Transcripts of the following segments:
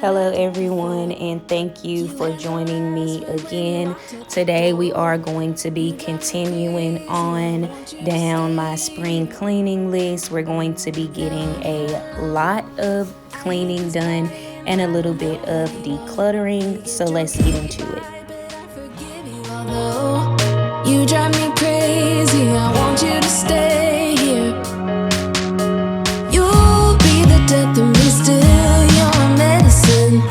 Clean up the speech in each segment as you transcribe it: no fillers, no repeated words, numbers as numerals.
Hello, everyone, and thank you for joining me again. Today, we are going to be continuing on down my spring cleaning list. We're going to be getting a lot of cleaning done and a little bit of decluttering. So, let's get into it. You drive me crazy, I want you to stay here. You'll be the death of me still, you're my medicine.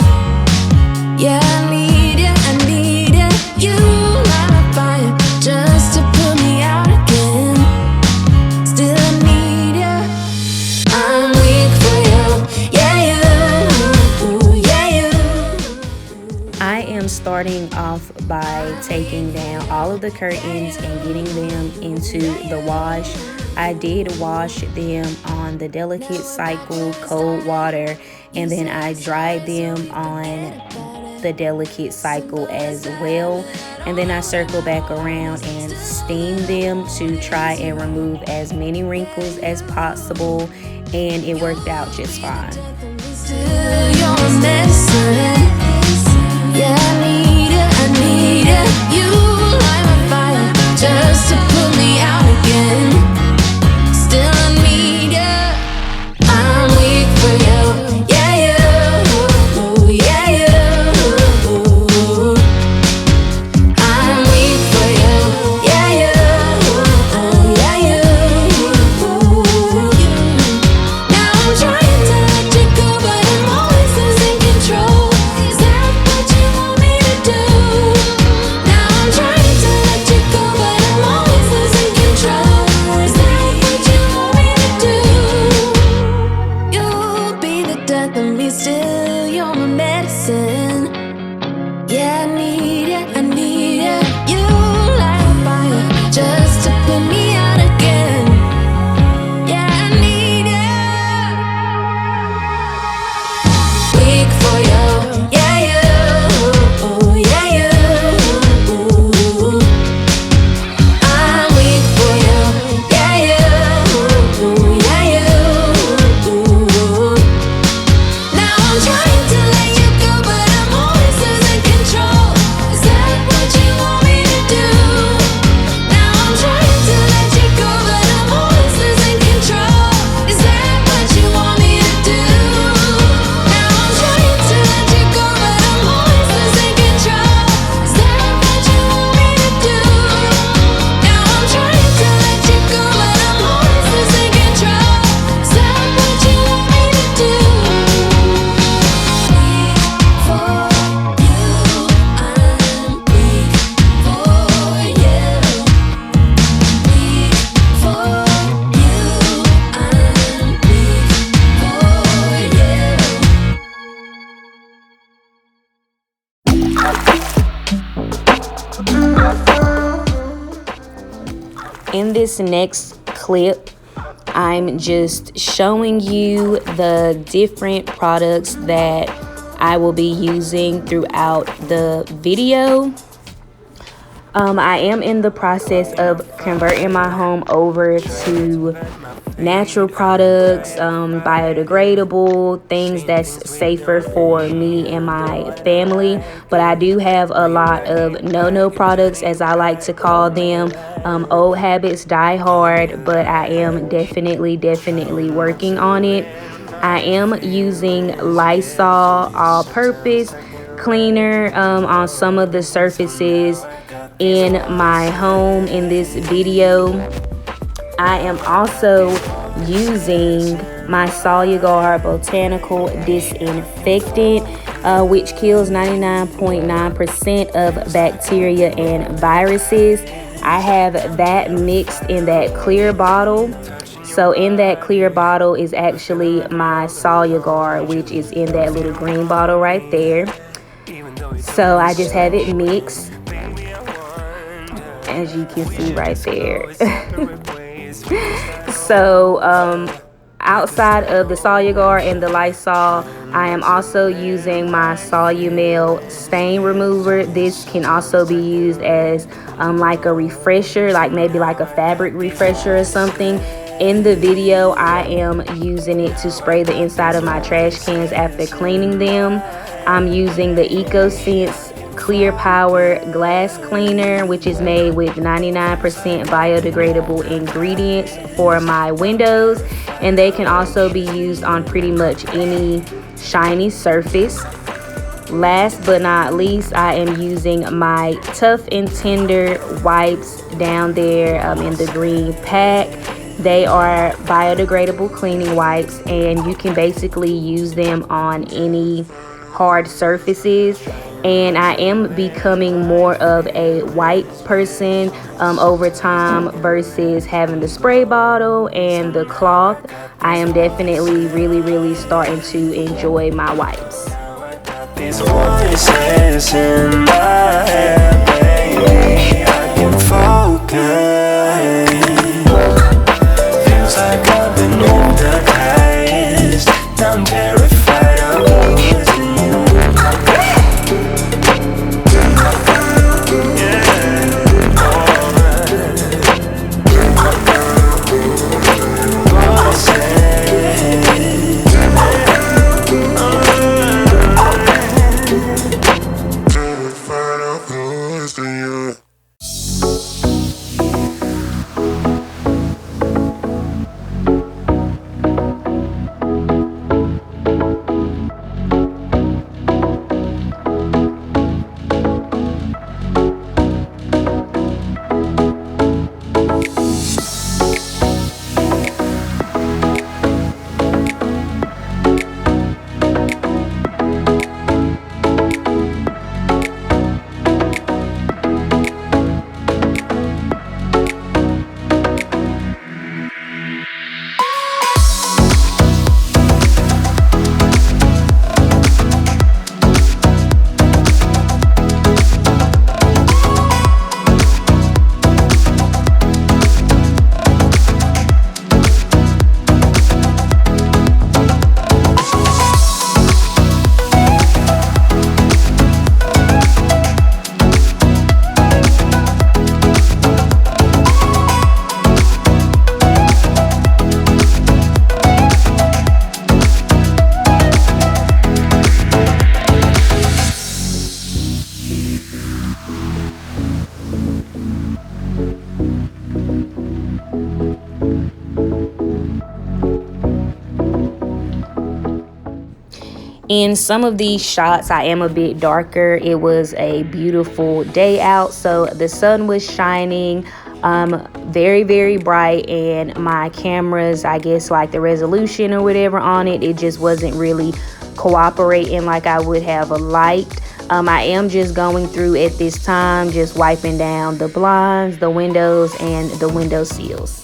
Yeah, I need you, you light my fire just to put me out again. Still I need you, I'm weak for you, yeah you. I am starting off by taking down all of the curtains and getting them into the wash. I did wash them on the Delicate Cycle cold water, and then I dried them on the Delicate Cycle as well, and then I circle back around and steam them to try and remove as many wrinkles as possible, and it worked out just fine. Yeah, I need you, you light my fire just to put me out again. Still I need you, I'm weak for you, yeah you. I'm weak for you, yeah you. Now I'm trying to let you go, but I'm always losing control. Is that what you want me to do? Now I'm trying to let you go, but I'm always losing control. Is that what you want me to do? You'll be the death of me still, you're my medicine. Yeah, I need you, you light a fire just to put me out again. Yeah, I need you, weak for you, yeah you. I'm weak for you, yeah you. Now I'm trying to let you go, but I'm always losing control. Is that what you want me to do? Now I'm trying to let you go, but I'm always losing control. Is that what you want me to do? Now I'm trying to let you go, but I'm always losing control. Is that what you want me to do? Now I'm trying to let you go, but I'm always losing control. Is that what you want me to do? In this next clip, I'm just showing you the different products that I will be using throughout the video. I am in the process of converting my home over to natural products, biodegradable, things that's safer for me and my family. But I do have a lot of no-no products, as I like to call them. Old habits die hard, but I am definitely working on it. I am using Lysol all-purpose cleaner on some of the surfaces in my home in this video. I am also using my Solugar Botanical Disinfectant, which kills 99.9% of bacteria and viruses. I have that mixed in that clear bottle. So in that clear bottle is actually my Solugar, which is in that little green bottle right there. So I just have it mixed, as you can see right there. So outside of the Solugar and the Lysol, I am also using my Solumel stain remover. This can also be used as like a refresher, like maybe like a fabric refresher or something. In the video, I am using it to spray the inside of my trash cans after cleaning them. I'm using the EcoSense Clear Power Glass Cleaner, which is made with 99% biodegradable ingredients for my windows, and they can also be used on pretty much any shiny surface. Last but not least, I am using my Tough and Tender wipes down there in the green pack. They are biodegradable cleaning wipes, and you can basically use them on any hard surfaces. And I am becoming more of a wipe person over time versus having the spray bottle and the cloth. I am definitely really starting to enjoy my wipes. These voices in my head, baby, I can focus. Feels like I've been hypnotized. I'm terrified of losing you. In some of these shots, I am a bit darker. It was a beautiful day out, so the sun was shining very bright, and my cameras, I guess like the resolution or whatever on it, it just wasn't really cooperating like I would have liked. I am just going through at this time, just wiping down the blinds, the windows, and the window sills.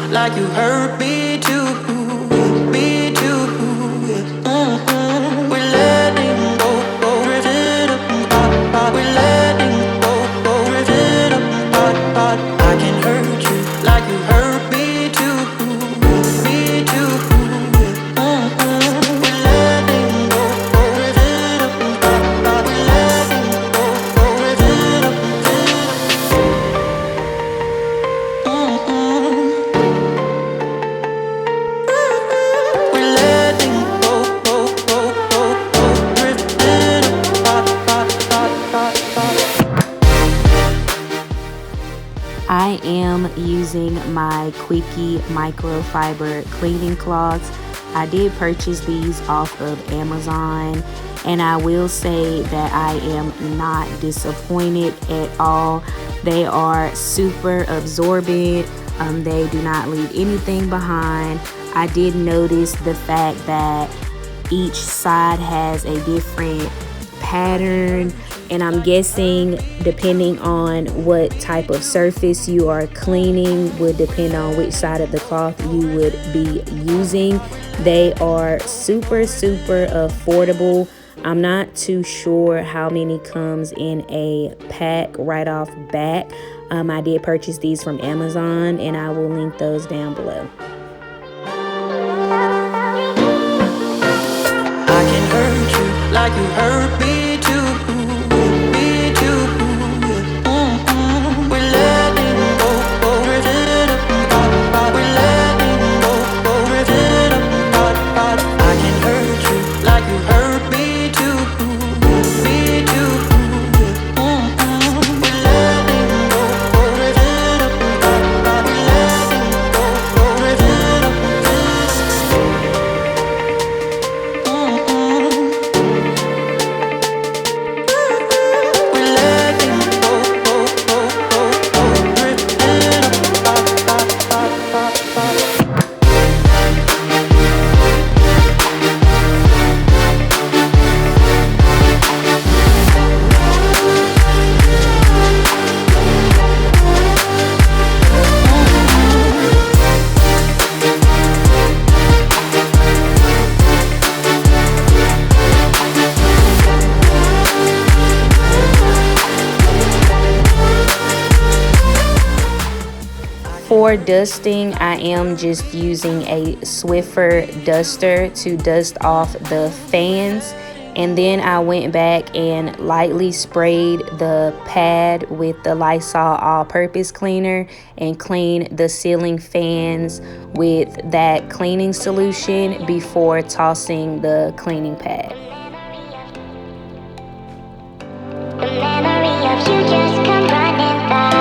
Like you hurt me too, me too. We're letting go, drifting apart. We're letting go, drifting apart. I can hurt you like you hurt me too, me too. We're letting go, drifting my Quickie microfiber cleaning cloths. I did purchase these off of Amazon, and I will say that I am not disappointed at all. They are super absorbent. They do not leave anything behind. I did notice the fact that each side has a different pattern, and I'm guessing depending on what type of surface you are cleaning would depend on which side of the cloth you would be using. They are super affordable. I'm not too sure how many comes in a pack right off bat. I did purchase these from Amazon, and I will link those down below. I can hurt you like you hurt me too, me too. We're letting go, drifting apart. We're letting go, drifting apart. I can hurt you like you hurt me too, me too. We're letting go, drifting apart. We're letting go, drifting apart. For dusting, I am just using a Swiffer duster to dust off the fans, and then I went back and lightly sprayed the pad with the Lysol all-purpose cleaner and cleaned the ceiling fans with that cleaning solution before tossing the cleaning pad. The memory of you just come running by.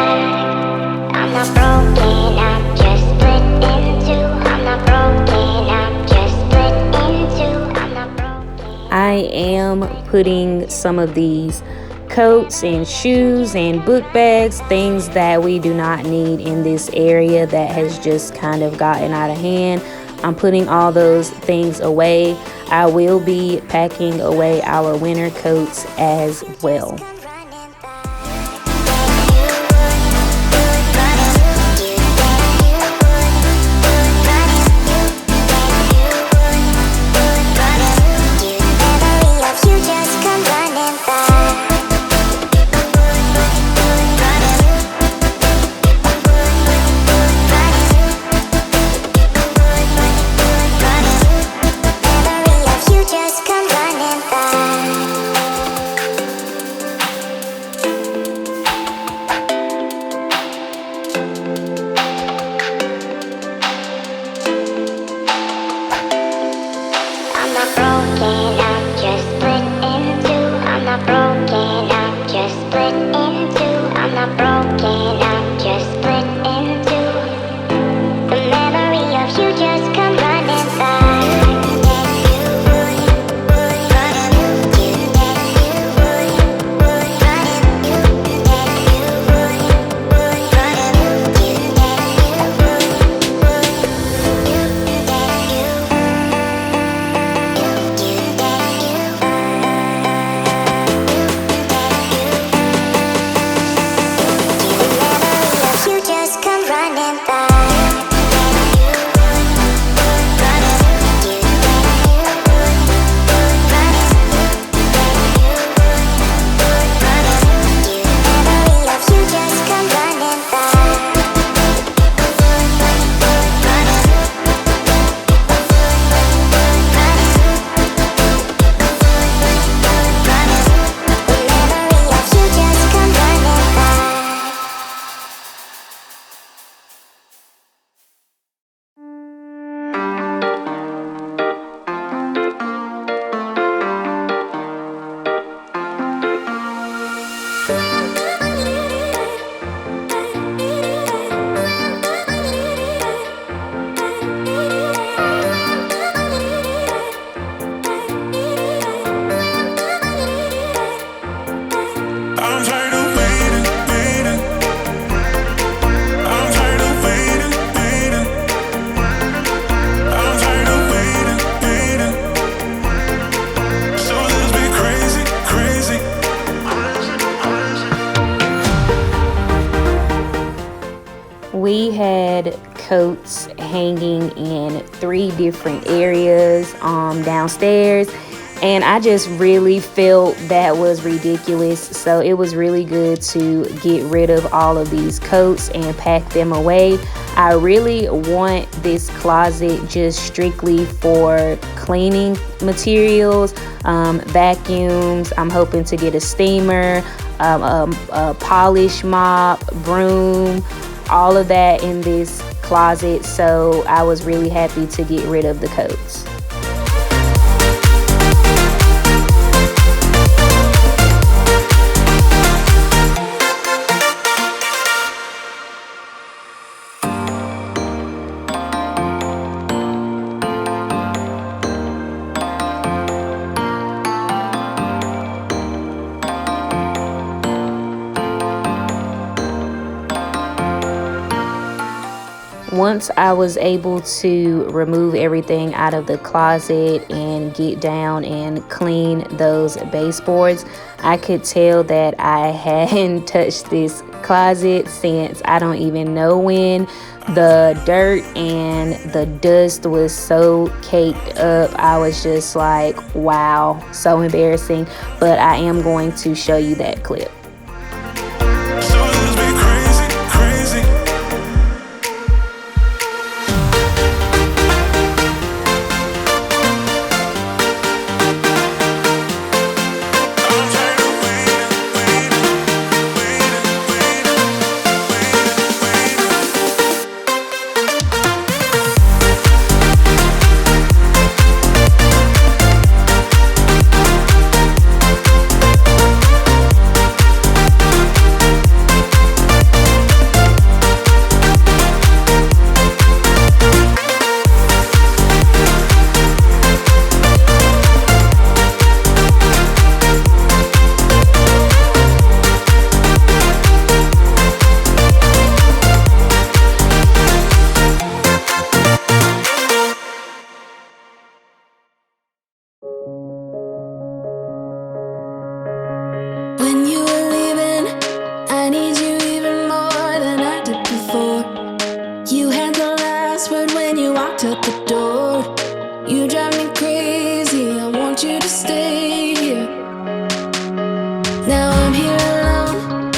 I'm not broken, I'm just split in two. I'm not broken, I'm just split in two. I'm not broken. I am putting some of these coats and shoes and book bags, things that we do not need in this area that has just kind of gotten out of hand. I'm putting all those things away. I will be packing away our winter coats as well. had coats hanging in 3 different areas downstairs, and I just really felt that was ridiculous. So it was really good to get rid of all of these coats and pack them away. I really want this closet just strictly for cleaning materials, vacuums. I'm hoping to get a steamer, a polish mop, broom, all of that in this closet. So I was really happy to get rid of the coats. Once I was able to remove everything out of the closet and get down and clean those baseboards, I could tell that I hadn't touched this closet since I don't even know when. The dirt and the dust was so caked up. I was just like, wow, so embarrassing. But I am going to show you that clip. When you were leaving, I need you even more than I did before. You had the last word when you walked out the door. You drive me crazy, I want you to stay here. Now I'm here alone,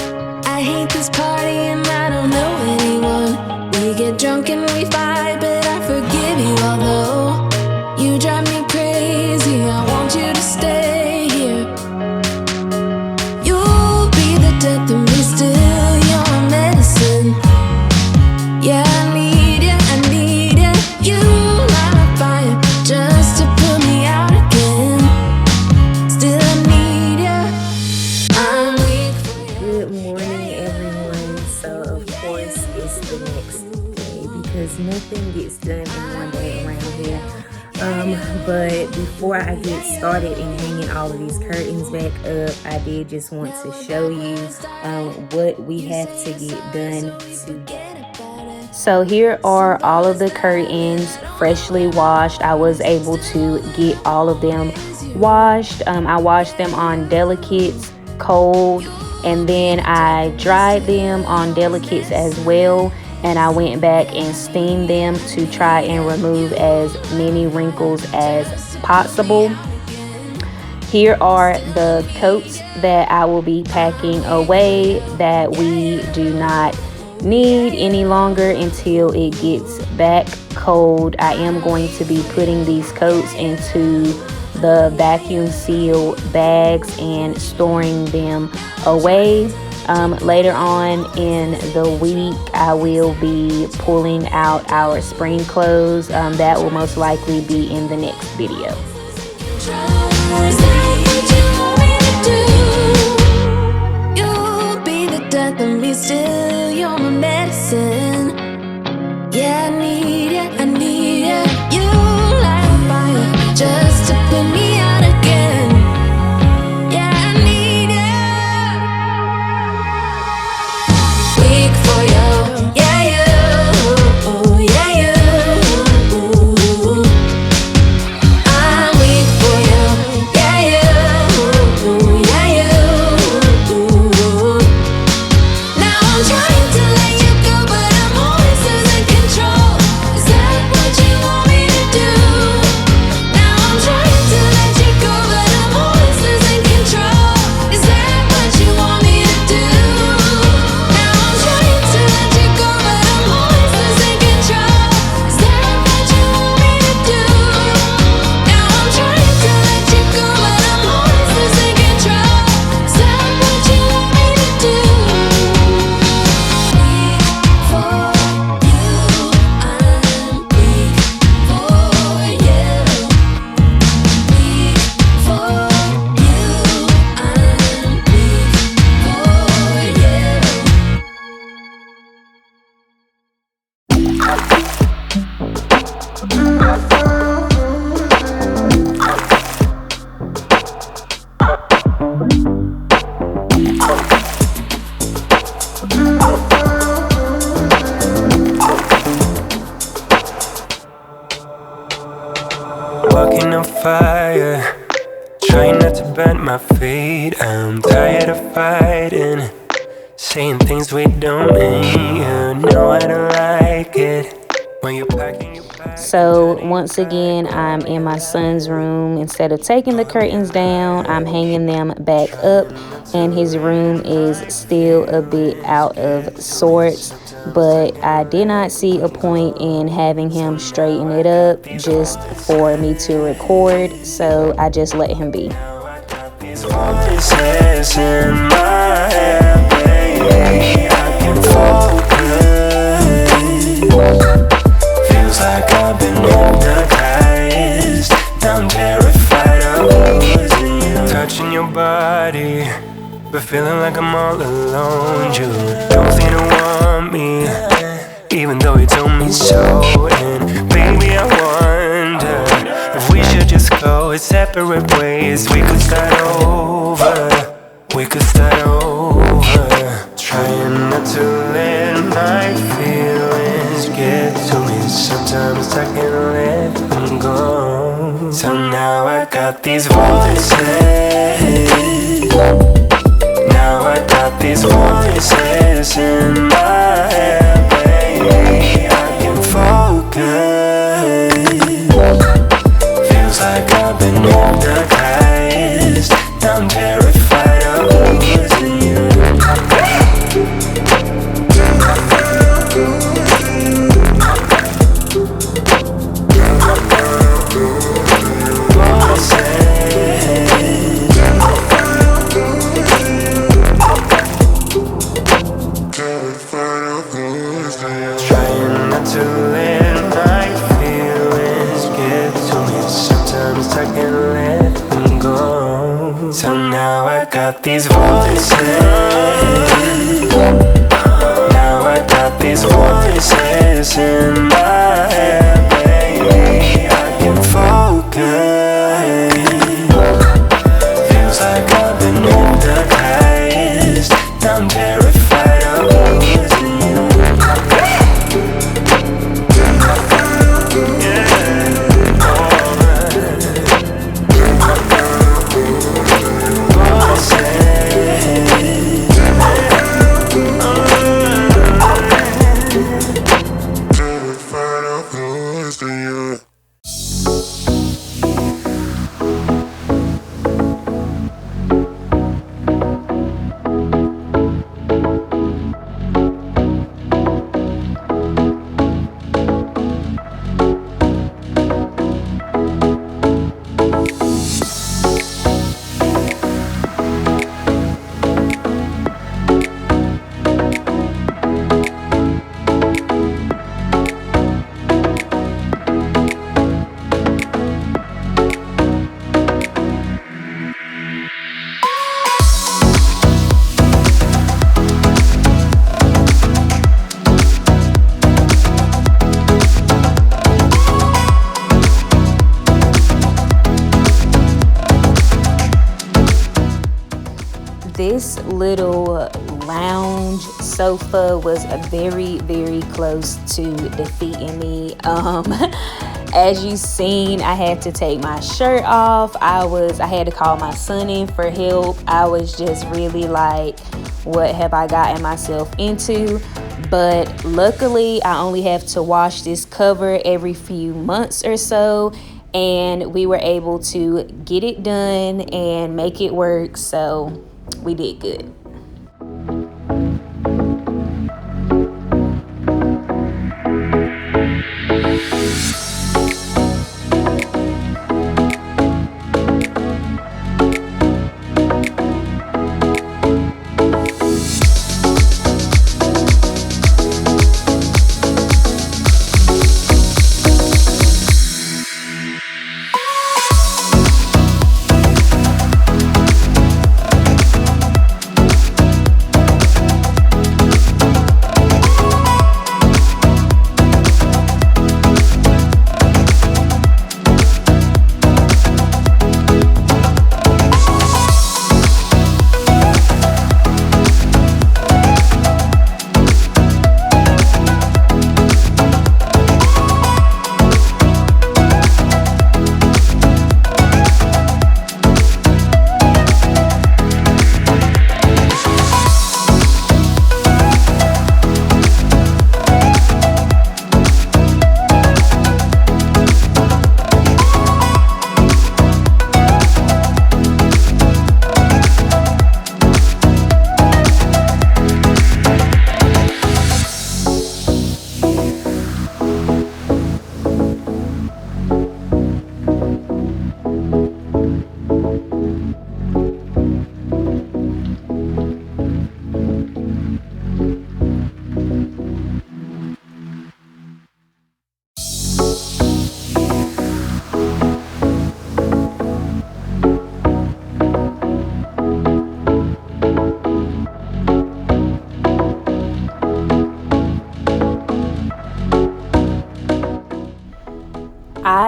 I hate this party and I don't know anyone. We get drunk and we fight, but I forgive you although you drive me crazy, I want you to stay here. You'll be the death of me still, you're my medicine. Yeah, I need you, I need you. You light my fire just to put me out again. Still I need you, I'm weak for you. Good morning, everyone. So, of course, it's the next day because nothing gets done in one day around here. But before I get started in hanging all of these curtains back up, I did just want to show you what we have to get done today. So here are all of the curtains freshly washed. I was able to get all of them washed. I washed them on delicates cold, and then I dried them on delicates as well. And I went back and steamed them to try and remove as many wrinkles as possible. Here are the coats that I will be packing away that we do not need any longer until it gets back cold. I am going to be putting these coats into the vacuum seal bags and storing them away. Later on in the week, I will be pulling out our spring clothes. That will most likely be in the next video. Is that what you want me to do? You'll be the death of me still, you're my medicine. Yeah, I need you, I need you. You light a fire just to put me out again. Yeah, I need you. Weak for you, yeah, you, yeah, you. I'm Trying not to bend my feet, I'm tired of fighting. Saying things we don't mean, you know I don't like it. When you're packing your bags. So once again, I'm in my son's room. Instead of taking the curtains down, I'm hanging them back up, and his room is still a bit out of sorts. But I did not see a point in having him straighten it up just for me to record, so I just let him be. These voices in my head, baby, I can focus. Feels like I've been hypnotized. I'm terrified of losing you. Touching your body, but feeling like I'm all alone. You don't seem to want me, even though you told me so. And baby, I wonder if we should just go separate ways. We could start over. We could start over. Trying not to let my feelings get to me. Sometimes I can't let them go. So now I got these voices. Now I got these voices in my head, baby. I can focus. Feels like I've been hypnotized. I'm terrified of losing you. Trying not to let my feelings get to me. Sometimes I can't let them go. So now I got these voices. Now I got these voices in my head, baby. I can focus. Feels like I've been hypnotized. I'm terrified of losing you. This little lounge sofa was very, very close to defeating me. As you seen, I had to take my shirt off. I had to call my son in for help. I was just really like, what have I gotten myself into? But luckily, I only have to wash this cover every few months or so, and we were able to get it done and make it work, so we did good.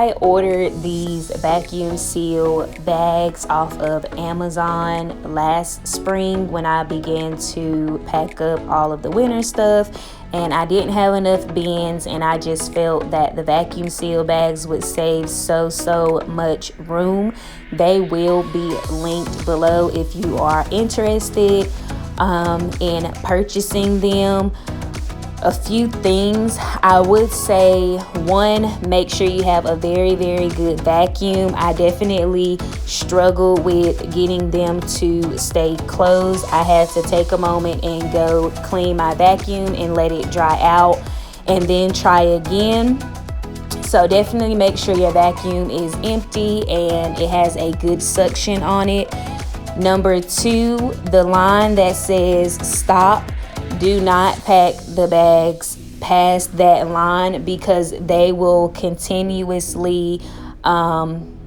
I ordered these vacuum seal bags off of Amazon last spring when I began to pack up all of the winter stuff, and I didn't have enough bins, and I just felt that the vacuum seal bags would save so much room. They will be linked below if you are interested in purchasing them. A few things I would say: one, make sure you have a very good vacuum. I definitely struggle with getting them to stay closed. I had to take a moment and go clean my vacuum and let it dry out and then try again. So definitely make sure your vacuum is empty and it has a good suction on it. Number two, the line that says stop. Do not pack the bags past that line because they will continuously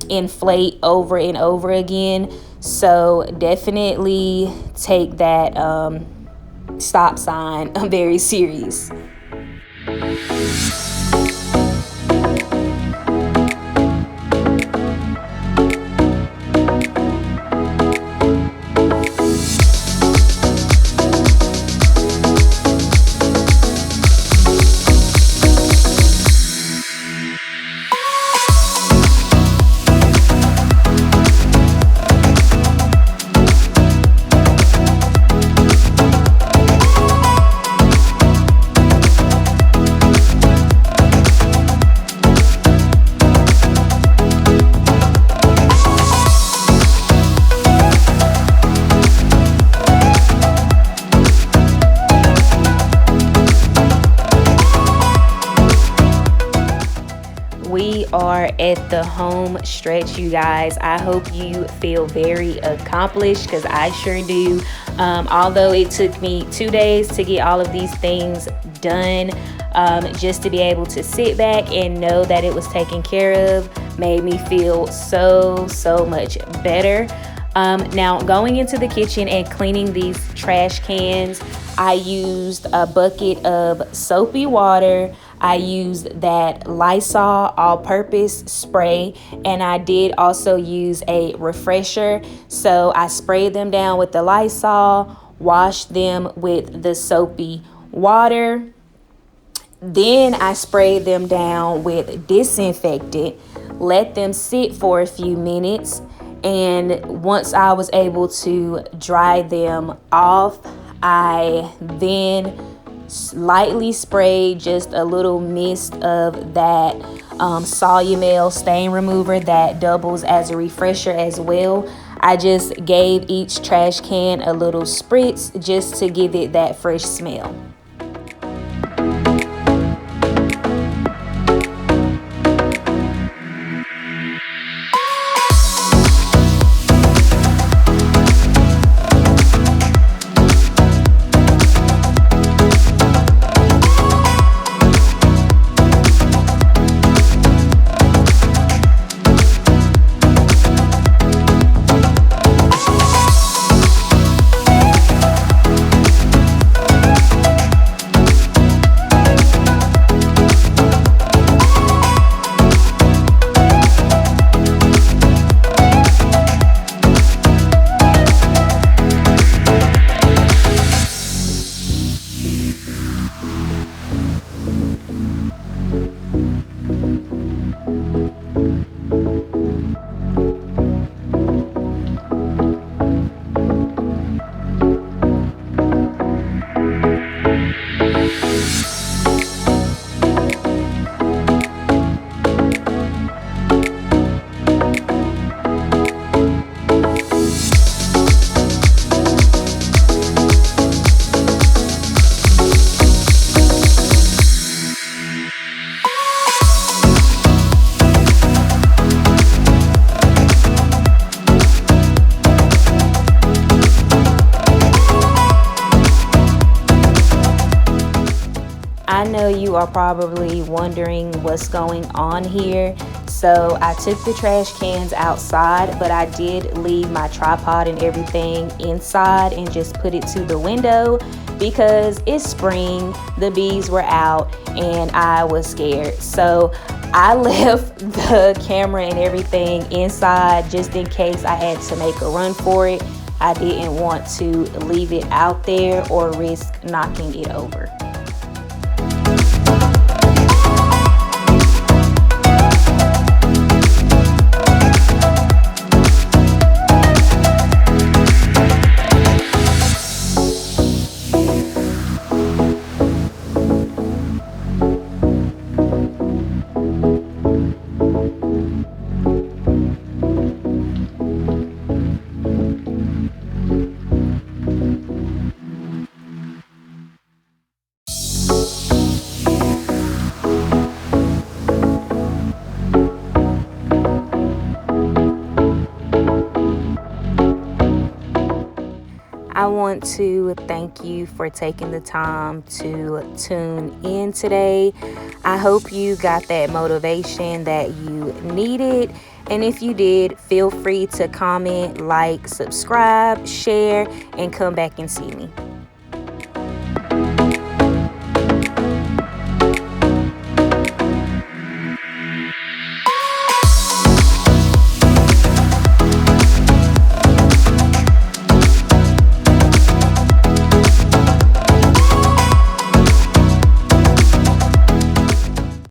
inflate over and over again. So definitely take that stop sign very serious. We are at the home stretch, you guys. I hope you feel very accomplished because I sure do. Although it took me 2 days to get all of these things done, just to be able to sit back and know that it was taken care of made me feel so much better. Now, going into the kitchen and cleaning these trash cans, I used a bucket of soapy water. I used that Lysol all-purpose spray, and I did also use a refresher. So I sprayed them down with the Lysol, washed them with the soapy water. Then I sprayed them down with disinfectant, let them sit for a few minutes, and once I was able to dry them off, I then lightly sprayed just a little mist of that Solumel stain remover that doubles as a refresher as well. I just gave each trash can a little spritz just to give it that fresh smell. I know you are probably wondering what's going on here. So I took the trash cans outside, but I did leave my tripod and everything inside and just put it to the window because it's spring, the bees were out, and I was scared. So I left the camera and everything inside just in case I had to make a run for it. I didn't want to leave it out there or risk knocking it over. I want to thank you for taking the time to tune in today. I hope you got that motivation that you needed. And if you did, feel free to comment, like, subscribe, share, and come back and see me.